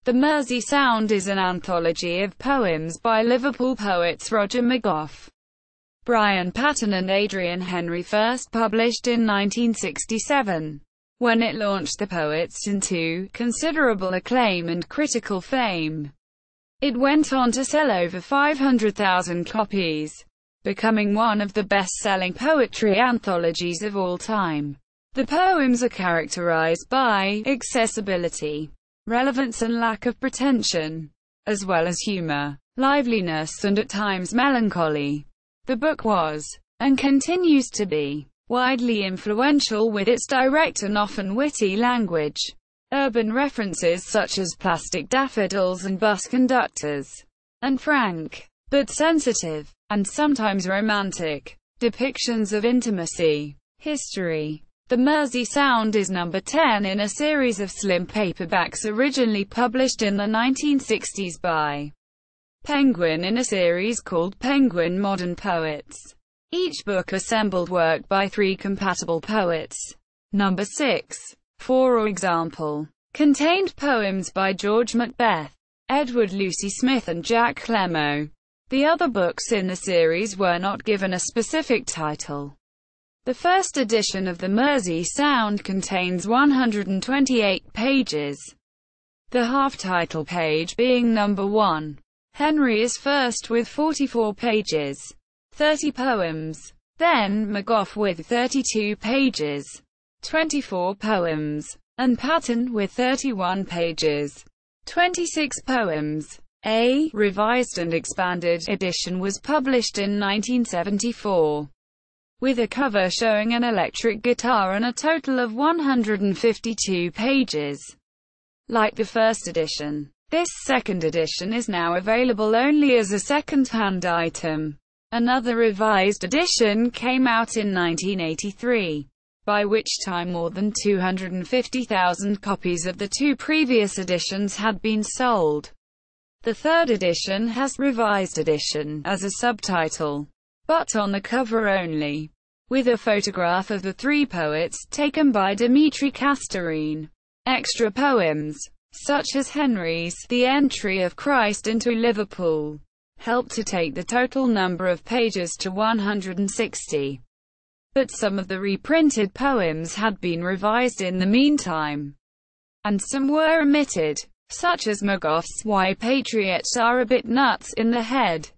The Mersey Sound is an anthology of poems by Liverpool poets Roger McGough, Patten and Adrian Henri, first published in 1967. When it launched the poets into considerable acclaim and critical fame, it went on to sell over 500,000 copies, becoming one of the best-selling poetry anthologies of all time. The poems are characterized by accessibility, relevance and lack of pretension, as well as humour, liveliness and at times melancholy. The book was, and continues to be, widely influential with its direct and often witty language, urban references such as plastic daffodils and bus conductors, and frank, but sensitive, and sometimes romantic, depictions of intimacy, history. The Mersey Sound is number 10 in a series of slim paperbacks originally published in the 1960s by Penguin in a series called Penguin Modern Poets. Each book assembled work by three compatible poets. Number 6, for example, contained poems by George Macbeth, Edward Lucy Smith and Jack Clemo. The other books in the series were not given a specific title. The first edition of the Mersey Sound contains 128 pages, the half-title page being number 1. Henri is first with 44 pages, 30 poems. Then McGough with 32 pages, 24 poems, and Patten with 31 pages, 26 poems. A revised and expanded edition was published in 1974. With a cover showing an electric guitar and a total of 152 pages. Like the first edition, this second edition is now available only as a second-hand item. Another revised edition came out in 1983, by which time more than 250,000 copies of the two previous editions had been sold. The third edition has revised edition as a subtitle, but on the cover only, with a photograph of the three poets taken by Dimitri Castorine. Extra poems, such as Henri's The Entry of Christ into Liverpool, helped to take the total number of pages to 160. But some of the reprinted poems had been revised in the meantime, and some were omitted, such as McGough's Why Patriots Are a Bit Nuts in the Head.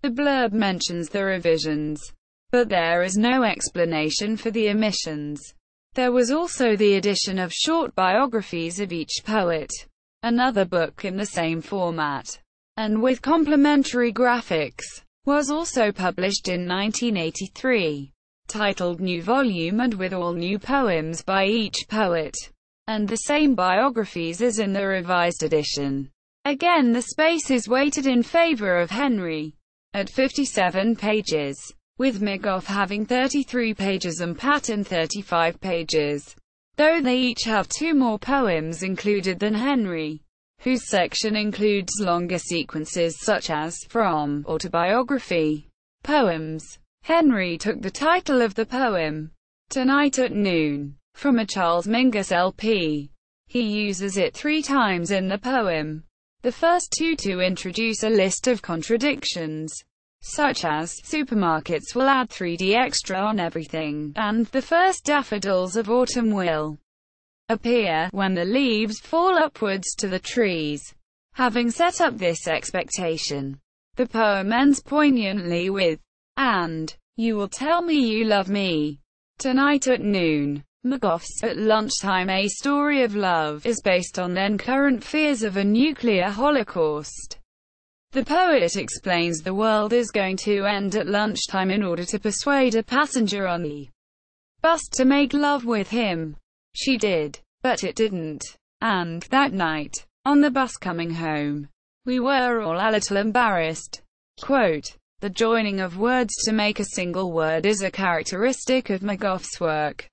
The blurb mentions the revisions, but there is no explanation for the omissions. There was also the addition of short biographies of each poet, another book in the same format, and with complementary graphics, was also published in 1983, titled New Volume and with all new poems by each poet, and the same biographies as in the revised edition. Again, the space is weighted in favor of Henri, at 57 pages, with McGough having 33 pages and Patten 35 pages, though they each have two more poems included than Henri, whose section includes longer sequences such as From Autobiography poems. Henri took the title of the poem, Tonight at Noon, from a Charles Mingus LP. He uses it 3 times in the poem. The first two to introduce a list of contradictions, such as, supermarkets will add 3D extra on everything, and the first daffodils of autumn will appear when the leaves fall upwards to the trees. Having set up this expectation, the poem ends poignantly with, and you will tell me you love me tonight at noon. McGough's At Lunchtime, A Story of Love is based on then-current fears of a nuclear holocaust. The poet explains the world is going to end at lunchtime in order to persuade a passenger on the bus to make love with him. She did, but it didn't. And, that night, on the bus coming home, we were all a little embarrassed. Quote, the joining of words to make a single word is a characteristic of McGough's work.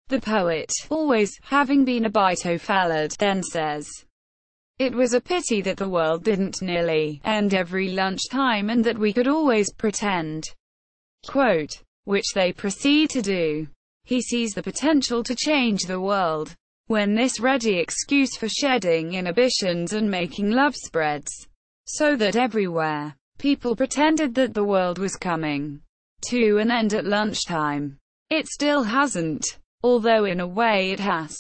The poet, always having been a bitophalid, then says, it was a pity that the world didn't nearly end every lunchtime and that we could always pretend. Quote, which they proceed to do. He sees the potential to change the world. when this ready excuse for shedding inhibitions and making love spreads, so that everywhere, people pretended that the world was coming to an end at lunchtime. It still hasn't, although in a way it has.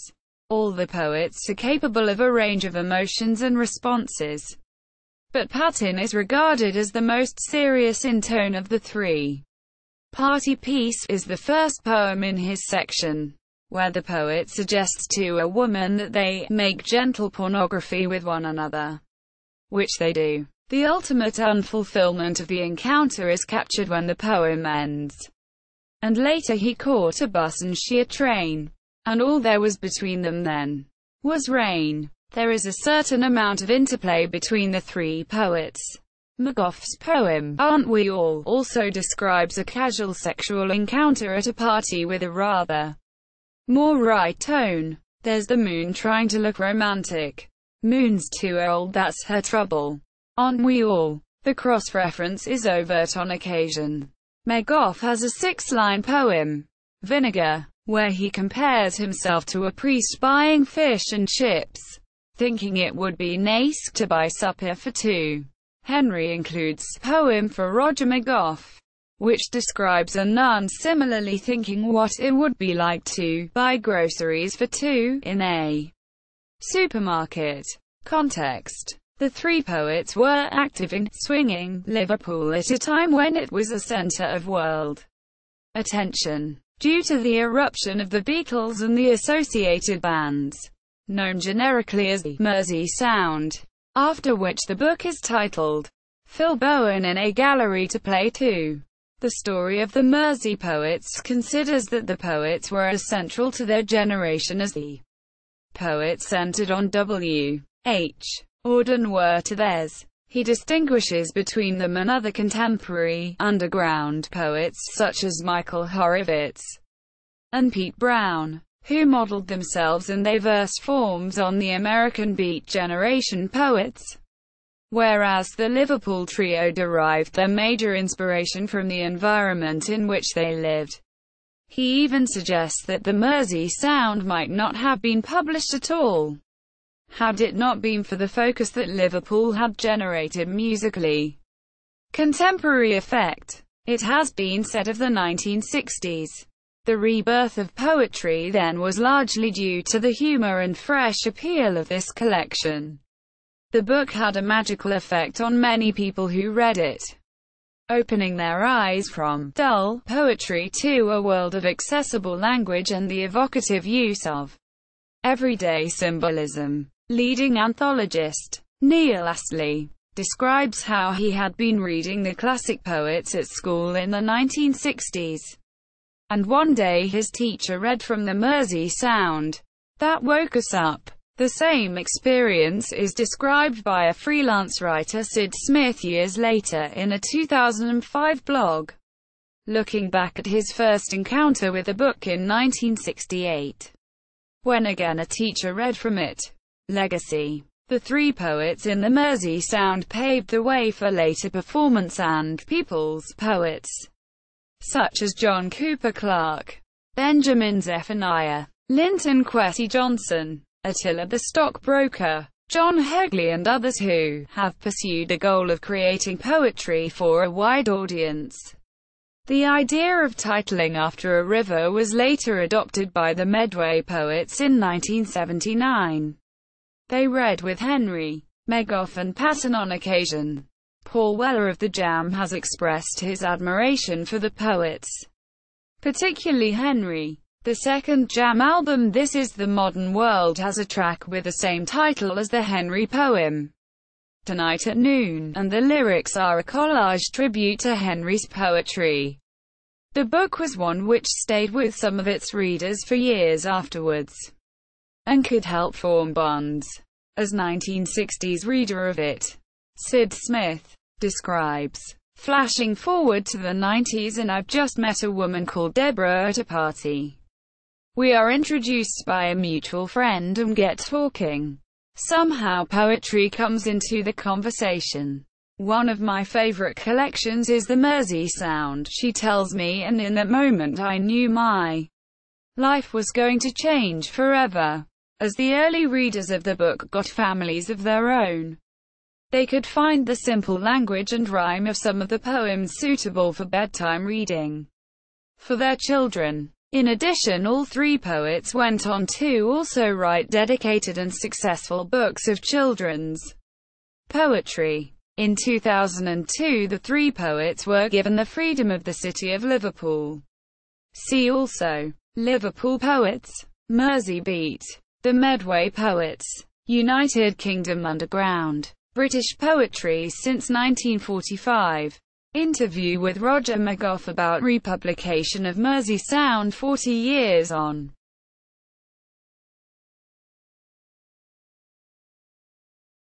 All the poets are capable of a range of emotions and responses, but Patten is regarded as the most serious in tone of the three. Party Piece is the first poem in his section, where the poet suggests to a woman that they make gentle pornography with one another, which they do. The ultimate unfulfillment of the encounter is captured when the poem ends. And later he caught a bus and she a train, and all there was between them then was rain. There is a certain amount of interplay between the three poets. McGough's poem, Aren't We All?, also describes a casual sexual encounter at a party with a rather more right tone. There's the moon trying to look romantic. Moon's too old, that's her trouble. Aren't we all? The cross-reference is overt on occasion. McGough has a 6-line poem, Vinegar, where he compares himself to a priest buying fish and chips, thinking it would be nice to buy supper for two. Henri includes a poem for Roger McGough, which describes a nun similarly thinking what it would be like to buy groceries for two in a supermarket. Context: the three poets were active in swinging Liverpool at a time when it was a centre of world attention, due to the eruption of the Beatles and the associated bands, known generically as the Mersey Sound, after which the book is titled. Phil Bowen in A Gallery to Play To. The story of the Mersey poets considers that the poets were as central to their generation as the poets centered on W.H. Auden were to theirs. He distinguishes between them and other contemporary, underground poets such as Michael Horowitz and Pete Brown, who modeled themselves and their verse forms on the American Beat Generation poets, whereas the Liverpool trio derived their major inspiration from the environment in which they lived. He even suggests that the Mersey Sound might not have been published at all, had it not been for the focus that Liverpool had generated musically. Contemporary effect. It has been said of the 1960s. The rebirth of poetry then was largely due to the humour and fresh appeal of this collection. The book had a magical effect on many people who read it, opening their eyes from dull poetry to a world of accessible language and the evocative use of everyday symbolism. Leading anthologist Neil Astley describes how he had been reading the classic poets at school in the 1960s, and one day his teacher read from the Mersey Sound. That woke us up. The same experience is described by a freelance writer Sid Smith years later in a 2005 blog, looking back at his first encounter with the book in 1968, when again a teacher read from it. Legacy. The three poets in the Mersey Sound paved the way for later performance and people's poets, such as John Cooper Clarke, Benjamin Zephaniah, Linton Kwesi Johnson, Attila the Stockbroker, John Hegley and others who have pursued the goal of creating poetry for a wide audience. The idea of titling after a river was later adopted by the Medway poets in 1979. They read with Henri, McGough and Patten on occasion. Paul Weller of The Jam has expressed his admiration for the poets, particularly Henri. The second Jam album, This Is the Modern World, has a track with the same title as the Henri poem, Tonight at Noon, and the lyrics are a collage tribute to Henri's poetry. The book was one which stayed with some of its readers for years afterwards, and could help form bonds. As 1960s reader of it, Sid Smith describes, flashing forward to the 90s, and I've just met a woman called Deborah at a party. We are introduced by a mutual friend and get talking. Somehow poetry comes into the conversation. One of my favorite collections is the Mersey Sound, she tells me, and in that moment I knew my life was going to change forever. As the early readers of the book got families of their own, they could find the simple language and rhyme of some of the poems suitable for bedtime reading for their children. In addition, all three poets went on to also write dedicated and successful books of children's poetry. In 2002, the three poets were given the freedom of the city of Liverpool. See also: Liverpool poets, Mersey Beat, the Medway poets, United Kingdom Underground, British poetry since 1945. Interview with Roger McGough about republication of Mersey Sound 40 years on.